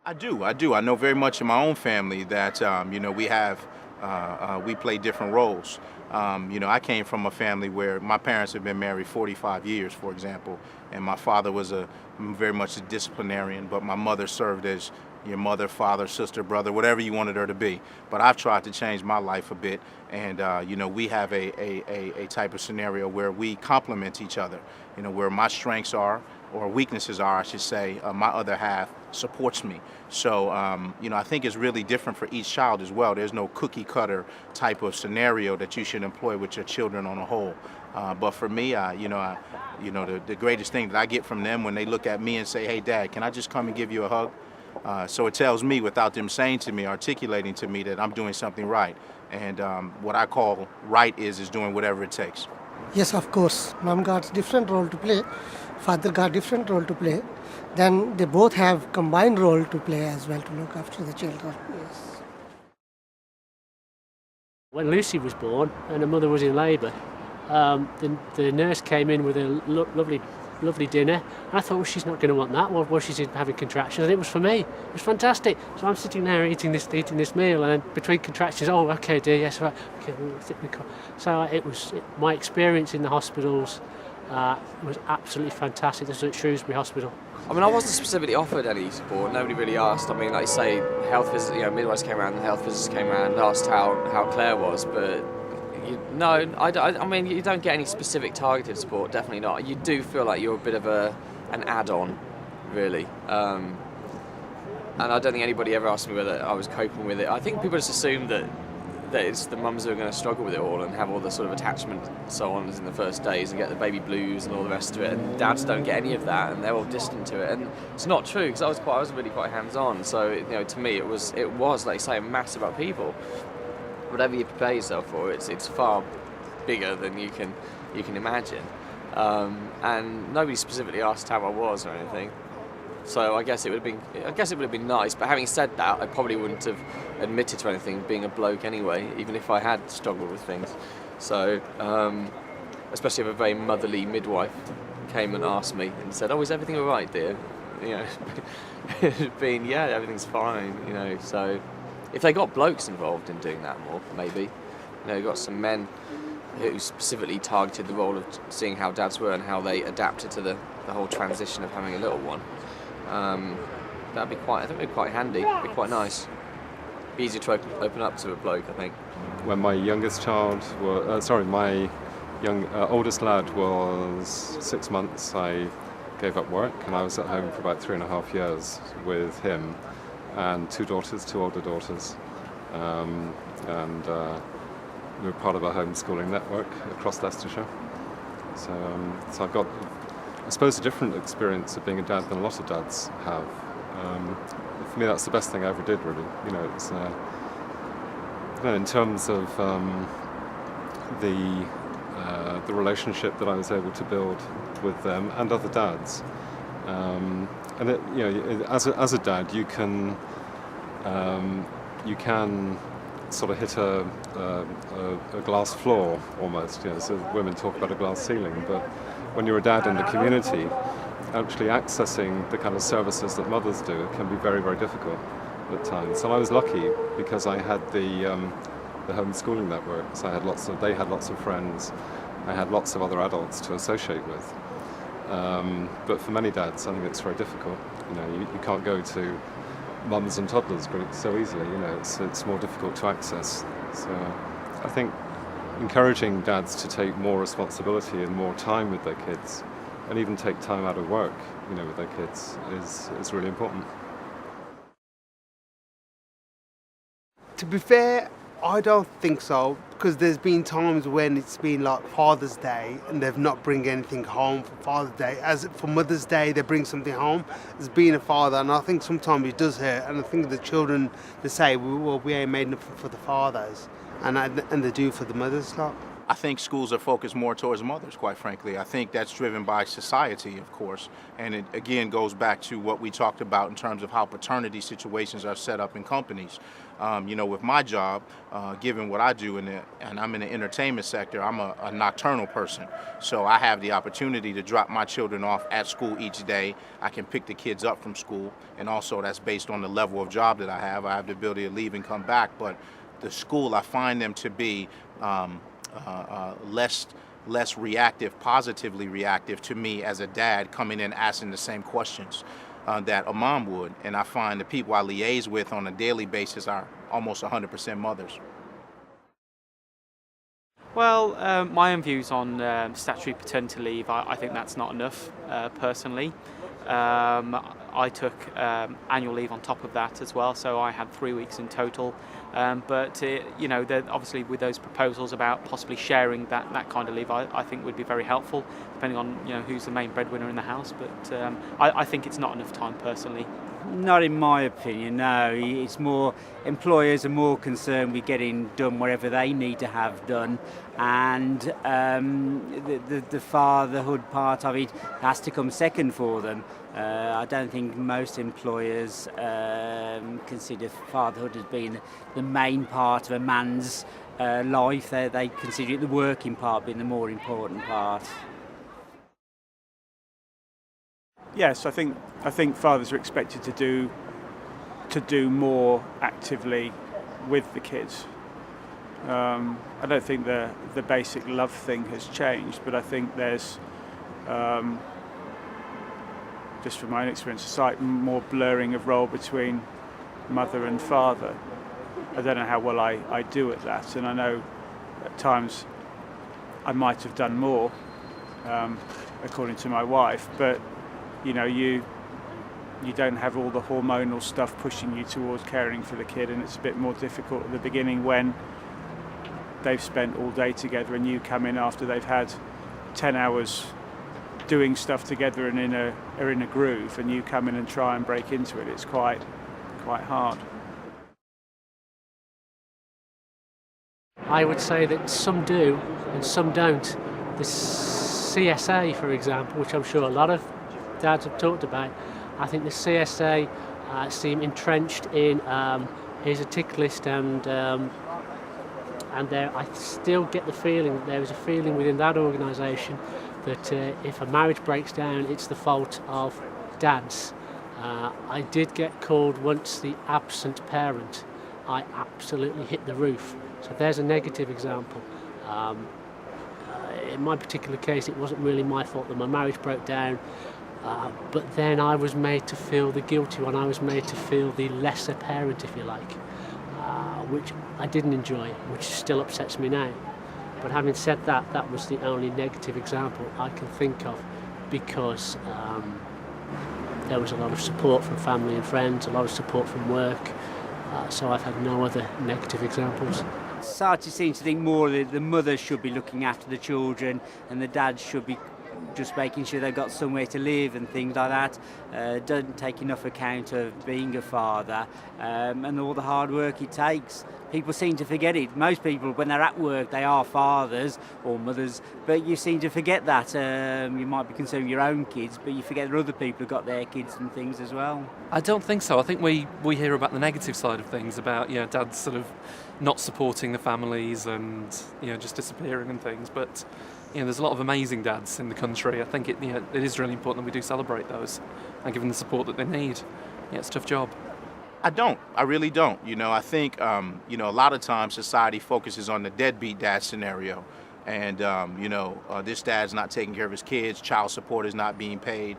I do. I do. I know very much in my own family that we play different roles. I came from a family where my parents have been married 45 years, for example, and my father was a very much a disciplinarian, but my mother served as your mother, father, sister, brother, whatever you wanted her to be. But I've tried to change my life a bit, and we have a type of scenario where we complement each other. Where my strengths are, or weaknesses are, I should say, my other half supports me. So, I think it's really different for each child as well. There's no cookie cutter type of scenario that you should employ with your children on a whole. But for me, the greatest thing that I get from them when they look at me and say, "Hey, Dad, can I just come and give you a hug?" So it tells me, without them saying to me, articulating to me, that I'm doing something right. And what I call right is doing whatever it takes. Yes, of course. Mom got different role to play, father got different role to play. Then they both have combined role to play as well to look after the children. Yes. When Lucy was born and her mother was in labour, the nurse came in with a lovely dinner, and I thought, well, she's not going to want that while she's having contractions, and it was for me. It was fantastic. So I'm sitting there eating this meal, and then between contractions, oh, okay, dear, yes, right, okay, we'll sit in the car. So my experience in the hospitals was absolutely fantastic. This was at Shrewsbury Hospital. I mean, I wasn't specifically offered any support. Nobody really asked. I mean, like you say, midwives came around, the health visitors came around and asked how Claire was, but I mean, you don't get any specific targeted support, definitely not. You do feel like you're a bit of an add-on, really. And I don't think anybody ever asked me whether I was coping with it. I think people just assume that it's the mums who are going to struggle with it all and have all the sort of attachment and so on as in the first days and get the baby blues and all the rest of it. And dads don't get any of that, and they're all distant to it. And it's not true, because I was really quite hands-on. So to me, it was like you say, a mass about people. Whatever you prepare yourself for, it's far bigger than you can imagine, and nobody specifically asked how I was or anything. So I guess it would have been nice. But having said that, I probably wouldn't have admitted to anything being a bloke anyway, even if I had struggled with things. So especially if a very motherly midwife came and asked me and said, "Oh, is everything all right, dear?" It'd been, yeah, everything's fine. So. If they got blokes involved in doing that more, maybe. Got some men who specifically targeted the role of seeing how dads were and how they adapted to the whole transition of having a little one. That'd be quite handy. It'd be quite nice. Be easier to open up to a bloke, I think. When my oldest lad was 6 months, I gave up work and I was at home for about 3.5 years with him. And two older daughters, and we were part of a homeschooling network across Leicestershire. So I've got, I suppose, a different experience of being a dad than a lot of dads have. For me, that's the best thing I ever did, really. It's in terms of the relationship that I was able to build with them and other dads. And as a dad, you can sort of hit a glass floor almost. So women talk about a glass ceiling, but when you're a dad in the community, actually accessing the kind of services that mothers do can be very, very difficult at times. And I was lucky because I had the homeschooling network. So they had lots of friends. I had lots of other adults to associate with. But for many dads, I think it's very difficult. You can't go to mums and toddlers so easily. It's more difficult to access. So I think encouraging dads to take more responsibility and more time with their kids, and even take time out of work, with their kids, is really important. To be fair, I don't think so, because there's been times when it's been like Father's Day and they've not bring anything home for Father's Day. As for Mother's Day, they bring something home as being a father, and I think sometimes it does hurt. And I think the children, they say, well, we ain't made nothing for the fathers, and they do for the mothers. I think schools are focused more towards mothers, quite frankly. I think that's driven by society, of course. And it again goes back to what we talked about in terms of how paternity situations are set up in companies. With my job, given what I do, and I'm in the entertainment sector, I'm a nocturnal person. So I have the opportunity to drop my children off at school each day. I can pick the kids up from school, and also that's based on the level of job that I have. I have the ability to leave and come back, but the school, I find them to be less reactive, positively reactive to me as a dad coming in asking the same questions that a mom would. And I find the people I liaise with on a daily basis are almost 100% mothers. Well, my own views on statutory paternity leave, I think that's not enough, personally. I took annual leave on top of that as well, so I had 3 weeks in total. Obviously with those proposals about possibly sharing that kind of leave, I think would be very helpful, depending on who's the main breadwinner in the house. But I think it's not enough time personally. Not in my opinion, no. It's more, employers are more concerned with getting done whatever they need to have done, and the fatherhood part of it has to come second for them. I don't think most employers consider fatherhood as being the main part of a man's life. They consider it the working part being the more important part. Yes, I think fathers are expected to do more actively with the kids. I don't think the basic love thing has changed, but I think there's, just from my own experience, a slight more blurring of role between mother and father. I don't know how well I do at that, and I know at times I might have done more, according to my wife, but you don't have all the hormonal stuff pushing you towards caring for the kid, and it's a bit more difficult at the beginning when they've spent all day together and you come in after they've had 10 hours doing stuff together and are in a groove, and you come in and try and break into it. It's quite hard. I would say that some do and some don't. The CSA, for example, which I'm sure a lot of dads have talked about, I think the CSA seem entrenched in here's a tick list, and I still get the feeling that there is a feeling within that organisation that if a marriage breaks down, it's the fault of dads. I did get called once the absent parent. I absolutely hit the roof. So there's a negative example. In my particular case, it wasn't really my fault that my marriage broke down. But then I was made to feel the guilty one. I was made to feel the lesser parent, if you like, which I didn't enjoy, which still upsets me now. But having said that, that was the only negative example I can think of, because there was a lot of support from family and friends, a lot of support from work, so I've had no other negative examples. Society seems to think more that the mother should be looking after the children and the dad should be just making sure they've got somewhere to live and things like that. Doesn't take enough account of being a father and all the hard work it takes. People seem to forget it. Most people, when they're at work, they are fathers or mothers, but you seem to forget that. You might be concerned with your own kids, but you forget that other people have got their kids and things as well. I don't think so. I think we hear about the negative side of things, about dads sort of not supporting the families and just disappearing and things, but there's a lot of amazing dads in the country. I think it is really important that we do celebrate those and give them the support that they need. It's a tough job. I don't. I really don't. I think, a lot of times society focuses on the deadbeat dad scenario. And, this dad's not taking care of his kids, child support is not being paid.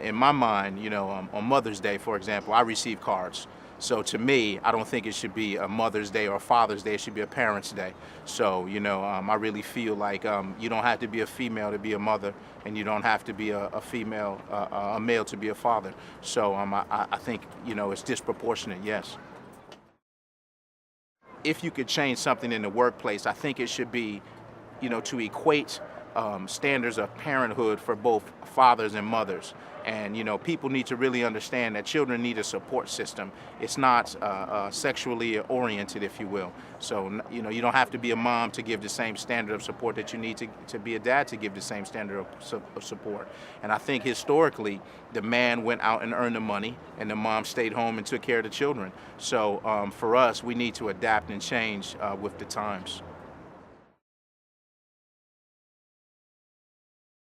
In my mind, on Mother's Day, for example, I receive cards. So to me, I don't think it should be a Mother's Day or a Father's Day. It should be a Parents' Day. So, I really feel like you don't have to be a female to be a mother, and you don't have to be a male to be a father. So I think, it's disproportionate, yes. If you could change something in the workplace, I think it should be, to equate standards of parenthood for both fathers and mothers. And people need to really understand that children need a support system. It's not sexually oriented, if you will. So you don't have to be a mom to give the same standard of support that you need to be a dad to give the same standard of support. And I think historically, the man went out and earned the money, and the mom stayed home and took care of the children. So for us, we need to adapt and change with the times.